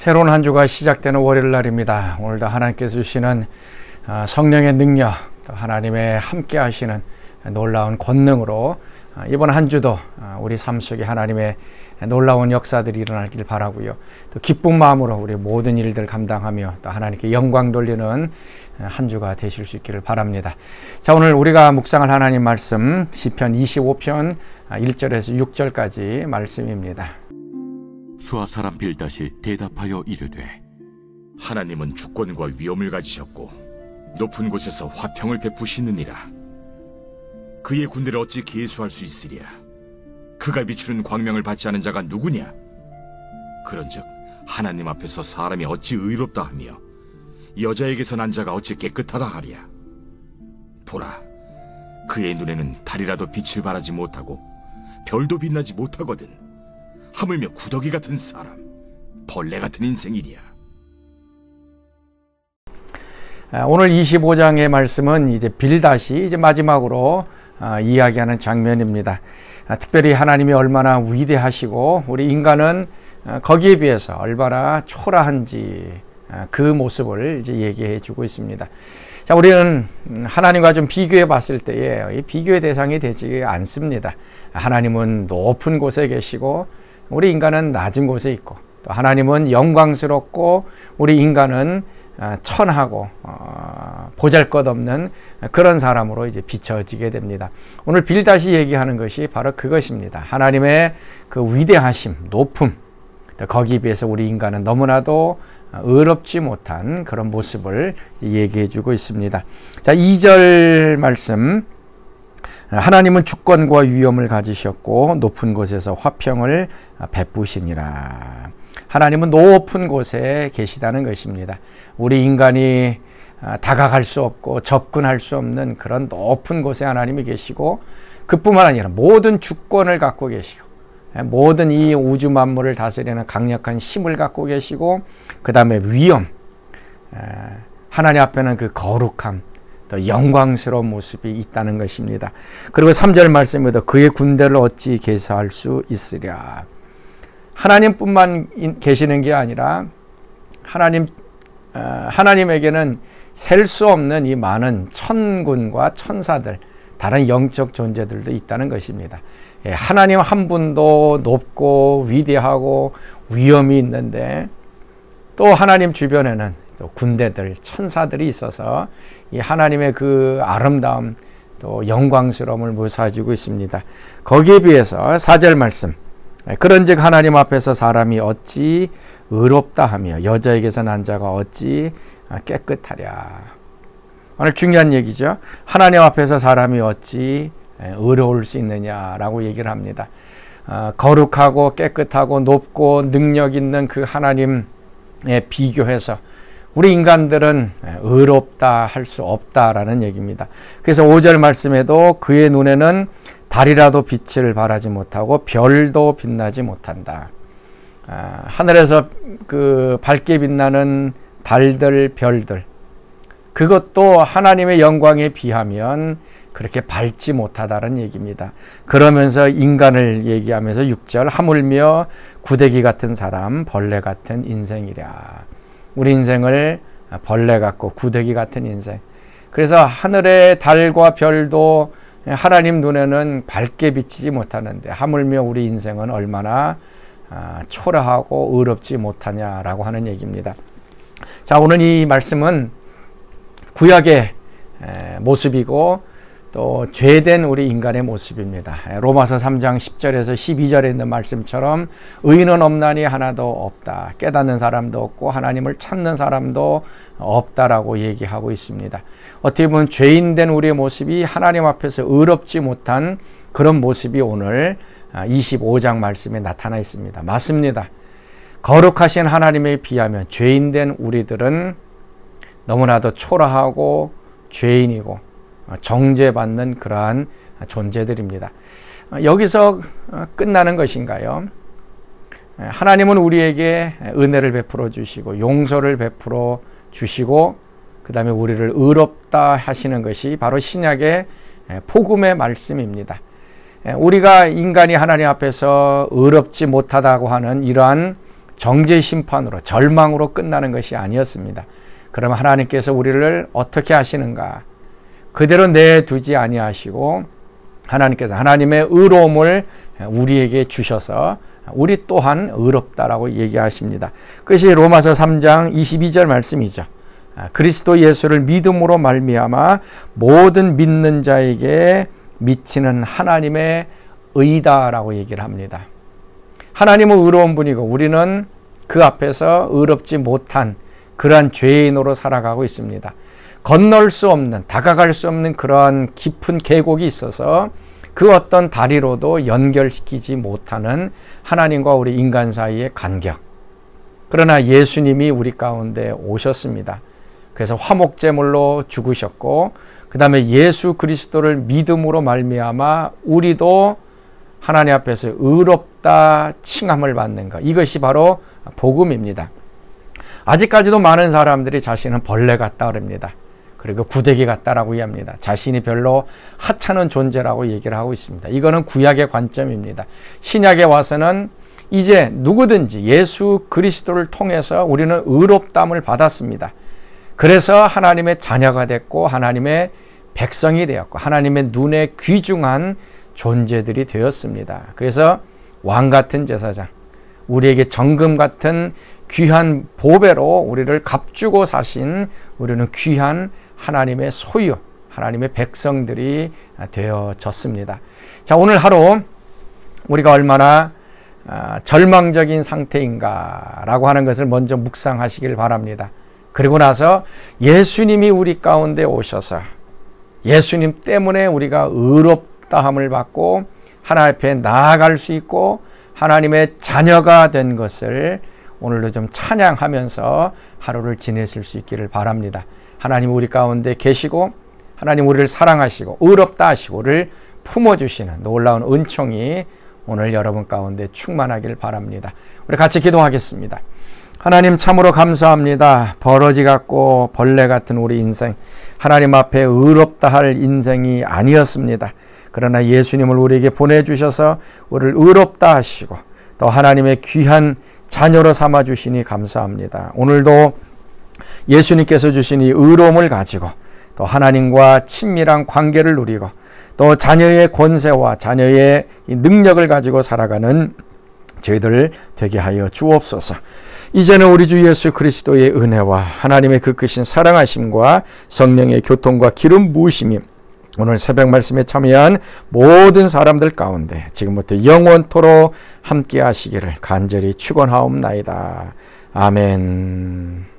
새로운 한 주가 시작되는 월요일 날입니다. 오늘도 하나님께서 주시는 성령의 능력, 또 하나님의 함께 하시는 놀라운 권능으로 이번 한 주도 우리 삶 속에 하나님의 놀라운 역사들이 일어나길 바라고요. 또 기쁜 마음으로 우리 모든 일들 감당하며 또 하나님께 영광 돌리는 한 주가 되실 수 있기를 바랍니다. 자, 오늘 우리가 묵상할 하나님 말씀 시편 25편 1절에서 6절까지 말씀입니다. 수아 사람 빌닷이 대답하여 이르되, 하나님은 주권과 위엄을 가지셨고 높은 곳에서 화평을 베푸시느니라. 그의 군대를 어찌 계수할 수 있으랴. 그가 비추는 광명을 받지 않은 자가 누구냐. 그런즉 하나님 앞에서 사람이 어찌 의롭다 하며 여자에게서 난 자가 어찌 깨끗하다 하랴. 보라, 그의 눈에는 달이라도 빛을 발하지 못하고 별도 빛나지 못하거든. 하물며 구더기 같은 사람, 벌레 같은 인생이랴. 오늘 25장의 말씀은 이제 빌닷이 이제 마지막으로 이야기하는 장면입니다. 특별히 하나님이 얼마나 위대하시고 우리 인간은 거기에 비해서 얼마나 초라한지 그 모습을 이제 얘기해 주고 있습니다. 자, 우리는 하나님과 좀 비교해 봤을 때에 비교의 대상이 되지 않습니다. 하나님은 높은 곳에 계시고 우리 인간은 낮은 곳에 있고, 또 하나님은 영광스럽고 우리 인간은 천하고 보잘것없는 그런 사람으로 이제 비춰지게 됩니다. 오늘 빌닷이 얘기하는 것이 바로 그것입니다. 하나님의 그 위대하심, 높음, 거기에 비해서 우리 인간은 너무나도 의롭지 못한 그런 모습을 얘기해 주고 있습니다. 자, 2절 말씀, 하나님은 주권과 위엄을 가지셨고 높은 곳에서 화평을 베푸시니라. 하나님은 높은 곳에 계시다는 것입니다. 우리 인간이 다가갈 수 없고 접근할 수 없는 그런 높은 곳에 하나님이 계시고, 그뿐만 아니라 모든 주권을 갖고 계시고 모든 이 우주 만물을 다스리는 강력한 힘을 갖고 계시고, 그 다음에 위엄, 하나님 앞에는 그 거룩함, 또 영광스러운 모습이 있다는 것입니다. 그리고 3절 말씀에도 그의 군대를 어찌 계수할 수 있으랴. 하나님뿐만 계시는 게 아니라 하나님에게는 셀 수 없는 이 많은 천군과 천사들, 다른 영적 존재들도 있다는 것입니다. 하나님 한 분도 높고 위대하고 위엄이 있는데, 또 하나님 주변에는 또 군대들, 천사들이 있어서 이 하나님의 그 아름다움, 또 영광스러움을 묘사해주고 있습니다. 거기에 비해서 4절 말씀, 그런즉 하나님 앞에서 사람이 어찌 의롭다 하며 여자에게서 난 자가 어찌 깨끗하랴. 오늘 중요한 얘기죠. 하나님 앞에서 사람이 어찌 의로울 수 있느냐라고 얘기를 합니다. 거룩하고 깨끗하고 높고 능력 있는 그 하나님에 비교해서 우리 인간들은 의롭다 할 수 없다라는 얘기입니다. 그래서 5절 말씀에도 그의 눈에는 달이라도 빛을 발하지 못하고 별도 빛나지 못한다. 하늘에서 그 밝게 빛나는 달들, 별들, 그것도 하나님의 영광에 비하면 그렇게 밝지 못하다는 얘기입니다. 그러면서 인간을 얘기하면서 6절, 하물며 구더기 같은 사람, 벌레 같은 인생이랴. 우리 인생을 벌레 같고 구더기 같은 인생. 그래서 하늘의 달과 별도 하나님 눈에는 밝게 비치지 못하는데, 하물며 우리 인생은 얼마나 초라하고 의롭지 못하냐라고 하는 얘기입니다. 자, 오늘 이 말씀은 구약의 모습이고 또 죄된 우리 인간의 모습입니다. 로마서 3장 10절에서 12절에 있는 말씀처럼 의인은 없나니 하나도 없다. 깨닫는 사람도 없고 하나님을 찾는 사람도 없다라고 얘기하고 있습니다. 어떻게 보면 죄인된 우리의 모습이 하나님 앞에서 의롭지 못한 그런 모습이 오늘 25장 말씀에 나타나 있습니다. 맞습니다. 거룩하신 하나님에 비하면 죄인된 우리들은 너무나도 초라하고 죄인이고 정죄받는 그러한 존재들입니다. 여기서 끝나는 것인가요? 하나님은 우리에게 은혜를 베풀어 주시고 용서를 베풀어 주시고, 그 다음에 우리를 의롭다 하시는 것이 바로 신약의 복음의 말씀입니다. 우리가 인간이 하나님 앞에서 의롭지 못하다고 하는 이러한 정죄 심판으로 절망으로 끝나는 것이 아니었습니다. 그러면 하나님께서 우리를 어떻게 하시는가? 그대로 내두지 아니하시고 하나님께서 하나님의 의로움을 우리에게 주셔서 우리 또한 의롭다라고 얘기하십니다. 그것이 로마서 3장 22절 말씀이죠. 그리스도 예수를 믿음으로 말미암아 모든 믿는 자에게 미치는 하나님의 의다라고 얘기를 합니다. 하나님은 의로운 분이고 우리는 그 앞에서 의롭지 못한 그러한 죄인으로 살아가고 있습니다. 건널 수 없는, 다가갈 수 없는 그러한 깊은 계곡이 있어서 그 어떤 다리로도 연결시키지 못하는 하나님과 우리 인간 사이의 간격. 그러나 예수님이 우리 가운데 오셨습니다. 그래서 화목제물로 죽으셨고 그 다음에 예수 그리스도를 믿음으로 말미암아 우리도 하나님 앞에서 의롭다 칭함을 받는 것. 이것이 바로 복음입니다. 아직까지도 많은 사람들이 자신은 벌레 같다 그럽니다. 그리고 구데기 같다라고 이해합니다. 자신이 별로 하찮은 존재라고 얘기를 하고 있습니다. 이거는 구약의 관점입니다. 신약에 와서는 이제 누구든지 예수 그리스도를 통해서 우리는 의롭다함을 받았습니다. 그래서 하나님의 자녀가 됐고 하나님의 백성이 되었고 하나님의 눈에 귀중한 존재들이 되었습니다. 그래서 왕 같은 제사장, 우리에게 정금 같은 귀한 보배로 우리를 값주고 사신 우리는 귀한 하나님의 소유, 하나님의 백성들이 되어졌습니다. 자, 오늘 하루 우리가 얼마나 절망적인 상태인가라고 하는 것을 먼저 묵상하시길 바랍니다. 그리고 나서 예수님이 우리 가운데 오셔서 예수님 때문에 우리가 의롭다함을 받고 하나님 앞에 나아갈 수 있고 하나님의 자녀가 된 것을 오늘도 좀 찬양하면서 하루를 지내실 수 있기를 바랍니다. 하나님 우리 가운데 계시고 하나님 우리를 사랑하시고 의롭다 하시고 우리를 품어주시는 놀라운 은총이 오늘 여러분 가운데 충만하길 바랍니다. 우리 같이 기도하겠습니다. 하나님 참으로 감사합니다. 버러지 같고 벌레 같은 우리 인생, 하나님 앞에 의롭다 할 인생이 아니었습니다. 그러나 예수님을 우리에게 보내주셔서 우리를 의롭다 하시고 또 하나님의 귀한 자녀로 삼아주시니 감사합니다. 오늘도 예수님께서 주신 이 의로움을 가지고 또 하나님과 친밀한 관계를 누리고 또 자녀의 권세와 자녀의 능력을 가지고 살아가는 저희들 되게 하여 주옵소서. 이제는 우리 주 예수 그리스도의 은혜와 하나님의 그 크신 사랑하심과 성령의 교통과 기름 부으심이 오늘 새벽 말씀에 참여한 모든 사람들 가운데 지금부터 영원토록 함께 하시기를 간절히 축원하옵나이다. 아멘.